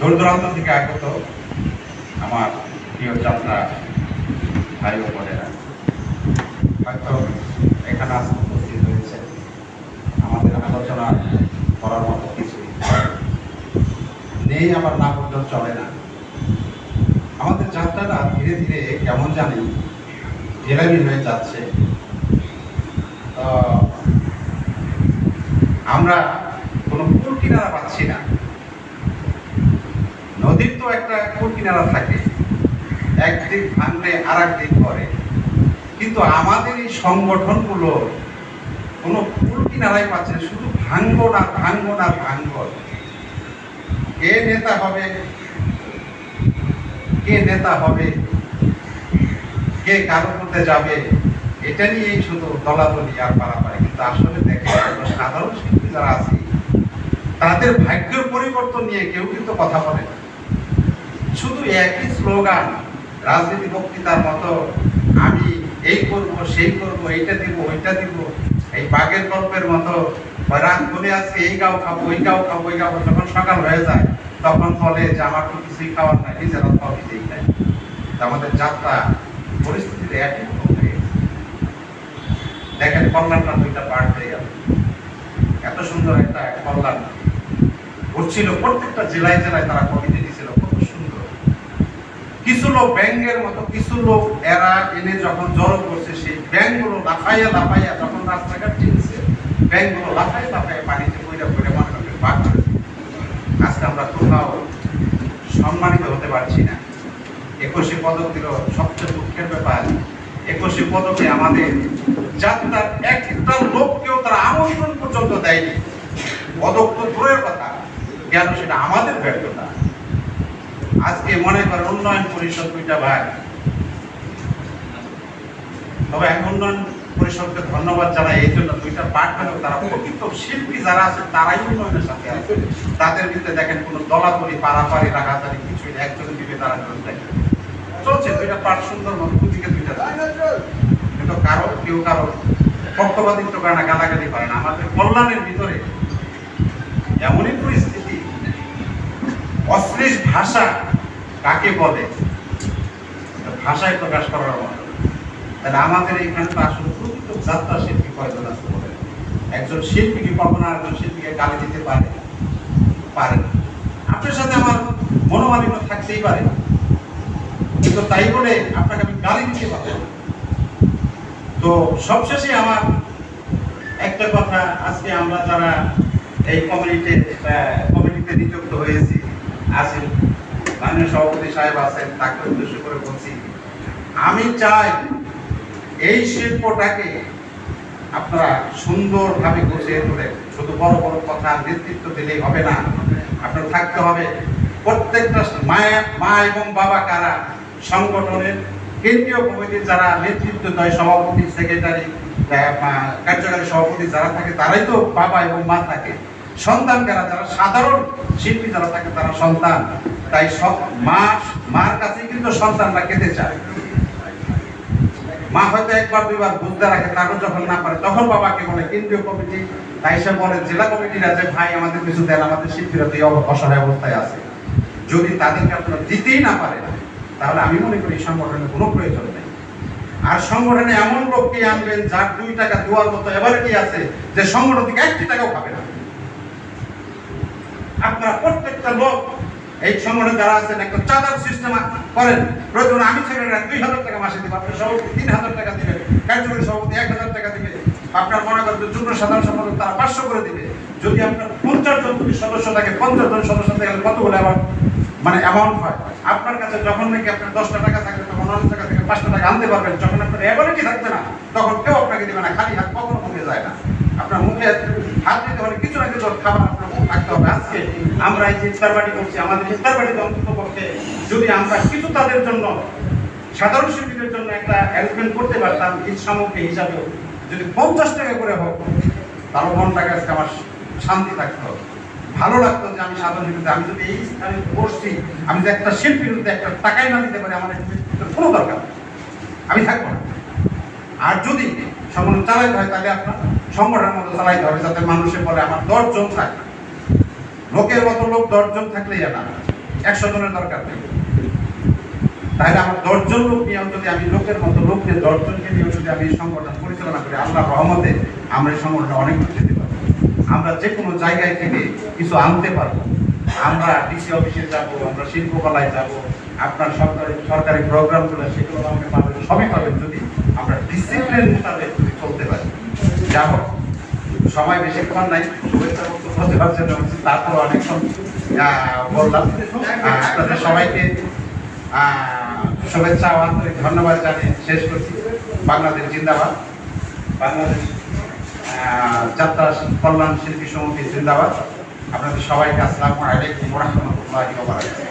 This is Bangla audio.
দূর দূরান্ত থেকে আগত আমার প্রিয় যাত্রা ভাই ও বোনেরা, হয়তো এখানে আজ উপস্থিত হয়েছে, আমাদের আলোচনা করার মতো কিছুই নেই, আমার না বললেও চলে না। আমাদের যাত্রাটা ধীরে ধীরে কেমন জানি ঢেলামি হয়ে যাচ্ছে। তো আমরা কোনো কুল কিনারা পাচ্ছি না। নদীর তো একটা কুল কিনারা থাকে, একদিক ভাঙলে আর একদিক করে, কিন্তু আমাদের এই সংগঠনগুলো কোনো কুল কিনারাই পাচ্ছে না, শুধু ভাঙ্গো না ভাঙ্গো না ভাঙ্গো। কে নেতা হবে, কে নেতা হবে, কে কারো করতে যাবে, এটা নিয়েই শুধু দলাদলি আর পারাপারি। কিন্তু আসলে দেখে সাধারণ শিল্পী যারা আছে তাদের ভাগ্যের পরিবর্তন নিয়ে কেউ কিন্তু কথা বলে না। শুধু একই স্লোগান, রাজনীতি বক্তৃতার মতো, আমি এই করব সেই করব, এইটা দিব ওইটা দিব, এই বাঘের গল্পের মতো রাত বলে আজকে এই গাও খাবো ওই গাও খাবো ওই গাও। যখন সকাল হয়ে যায় তখন বলে যে আমার তো কিছুই খাওয়ার নাই, নিজেরা খাওয়া দিতেই নাই। আমাদের যাত্রা পরিস্থিতিতে একই রকম হয়ে গেছে। দেখেন কল্যাণটা দুইটা পার্ট হয়ে গেল, এত সুন্দর একটা কল্যাণ ঘুরছিল, প্রত্যেকটা জেলায় জেলায় তারা কমিটি দিয়েছিল, কত সুন্দর। কিছু লোক ব্যাংকের মতো, কিছু লোক এরা এনে যখন জড়ো করছে, সেই ব্যাংকগুলো লাফাইয়া লাফাইয়া যখন রাস্তাঘাট চিনছে, ব্যাংকগুলো লাফাইয়া লাফাইয়া পানিতে বইরা বইরা মনে করতে বাদ করেছে। আজকে আমরা কোথাও সম্মানিত হতে পারছি না। 21 পদক দিল, সবচেয়ে দুঃখের ব্যাপার 21 পদকে আমাদের যাত্রার একটা লোককেও তারা আমন্ত্রণ পর্যন্ত দেয়নি। পদক তো দূরের কথা, কেন সেটা আমাদের ব্যর্থতা। আজকে মনে করেন উন্নয়ন পরিষদ দুইটা ভাগ, তবে আমি উন্নয়ন পরিষদকে ধন্যবাদ জানাই এই জন্য, দুইটা পার্ট হলেও তারা প্রকৃত শিল্পী যারা আছে তারাই উন্নয়নের সাথে আছে। তাদের ভিতরে দেখেন কোনো দলাদলি পারাপারি রাগাতারি কিছুই, একজনের দিকে তারা চলছে। দুইটা পার্ট সুন্দর মতো দুদিকে দুইটা, কিন্তু কারো কেউ কারো পক্ষপাতিত্ব করে না, গালাগালি করে না। আমাদের কল্যাণের ভিতরে এমনই পরিস্থিতি, অশ্লীল ভাষা কাকে বলে ভাষায় প্রকাশ করার মতো। তাহলে আমাদের এইখানে তো আসলে প্রকৃত যাত্রা শিল্পী কয়জন আছে বলে? একজন শিল্পী কি কখনো একজন শিল্পীকে গালি দিতে পারে? আপনার সাথে আমার মনোমালিন্য থাকতেই পারে, কিন্তু তাই বলে আপনাকে আমি গালি দিতে পারবো না। তো সবশেষে আমার একটা কথা, আজকে আমরা যারা এই কমিটিতে নিযুক্ত হয়েছি আছেন, মাননীয় সভাপতি সাহেব আছেন, তাকে উদ্দেশ্য করে বলছি, আমি চাই এই শিল্পটাকে আপনারা সুন্দরভাবে গুছিয়ে তোলেন। শুধু বড় বড় কথা নেতৃত্ব দিলেই হবে না, আপনার থাকতে হবে প্রত্যেকটা মা এবং বাবা কারা সংগঠনের কেন্দ্রীয় কমিটির যারা নেতৃত্ব দেয়, সভাপতি সেক্রেটারি কার্যকারী সভাপতি যারা থাকে তারাই তো বাবা এবং মা থাকে। সন্তান কারা? যারা সাধারণ শিল্পী যারা থাকে তারা সন্তান। তাই সব মার কাছেই কিন্তু সন্তানরা খেতে চায়। মা হয়তো একবার দুইবার বুঝতে রাখে, তারপর যখন না পারে তখন বাবাকে বলে কেন্দ্রীয় কমিটি, তাই সে বলে জেলা কমিটিরা যে ভাই আমাদের কিছু দেন, আমাদের শিল্পীরা তো অসহায় অবস্থায় আছে। যদি তাদেরকে আপনারা দিতেই না পারেন তাহলে আমি মনে করি সংগঠনের কোনো প্রয়োজন নেই। আর সংগঠনে এমন লোককে আনবেন যার 2 টাকা দেওয়ার মতো এবারিটি আছে, যে সংগঠন থেকে 1 টাকাও খাবে না। আপনারা প্রত্যেকটা লোক এই সংগঠনে যারা আছেন একটা চাঁদার সিস্টেম করেন। প্রয়োজন আমি সেক্রেটারি 2000 টাকা মাসে দিব, আপনার সভাপতি 3000 টাকা দিবে, কার্যকরী সভাপতি 1000 টাকা দিবে, আপনার মনে করেন যুগ্ম সাধারণ সম্পাদক তারা 500 করে দিবে। যদি আপনার 50 জন সদস্য থাকে, 50 জন সদস্য থাকে, কতগুলো আবার মানে অ্যামাউন্ট হয়। আপনার কাছে যখন নাকি আপনার 10 টাকা থাকবে তখন 9 টাকা থেকে 5 টাকা আনতে পারবেন। যখন আপনার এবারিটি থাকবে না তখন কেউ আপনাকে দিবে না। খালি হাত কখনো মুখে যায় না, আপনার মুখে হাত দিতে হলে কিছু না কিছু খাবার আপনার মুখ থাকতে হবে। আজকে আমরা এই যে ইফতার পার্টি করছি, আমাদের ইফতার পার্টিতে অন্তত পক্ষে যদি আমরা কিছু তাদের জন্য, সাধারণ শিল্পীদের জন্য একটা অ্যারেঞ্জমেন্ট করতে পারতাম ঈদ সামগ্রী হিসাবে, যদি 50 টাকা করে হোক, তারও মনটাকে আজকে আমার শান্তি থাকতো, ভালো লাগতো যে আমি সাধারণ শিল্পীতে, আমি যদি এই স্থানে বসছি, আমি যে একটা শিল্পীর যদি একটা টাকাই না দিতে পারি, আমার কোনো দরকার আমি থাকবো না। আর যদি সংগঠন চালাইতে হয় তাহলে আপনার সংগঠনের মতো চালাইতে হবে, যাতে মানুষের বলে আমার 10 জন থাকে। লোকের মতো লোক 10 জন থাকলেই না, 100 জনের দরকার নেই। তাহলে আমার 10 জন লোক নিয়ে যদি আমি লোকের মতো লোককে 10 জনকে নিয়ে যদি আমি এই সংগঠন পরিচালনা করি, আল্লাহর রহমতে আমরা এই সংগঠনে অনেক দূর যেতে পারবো। আমরা যে কোনো জায়গায় থেকে কিছু আনতে পারবো। আমরা ডিসি অফিসে যাব, আমরা শিল্পকলায় যাব, আপনার সরকারি প্রোগ্রামগুলো সেগুলো আমাকে পাবেন, সবই পাবেন যদি আমরা ডিসিপ্লিন মোতাবেক যদি চলতে পারি। যা হোক, সময় বেশিক্ষণ নাই, শুভেচ্ছা বক্তব্য দেওয়ার জন্য তারপর অনেকক্ষণ বললাম। আপনাদের সবাইকে শুভেচ্ছা ও আন্তরিক ধন্যবাদ জানিয়ে শেষ করছি। বাংলাদেশ জিন্দাবাদ, বাংলাদেশ যাত্রা কল্যাণ শিল্পী সমিতি জিন্দাবাদ। আপনাদের সবাইকে আসসালামু আলাইকুম ওয়া রাহমাতুল্লাহি ওয়া বারাকাতুহু।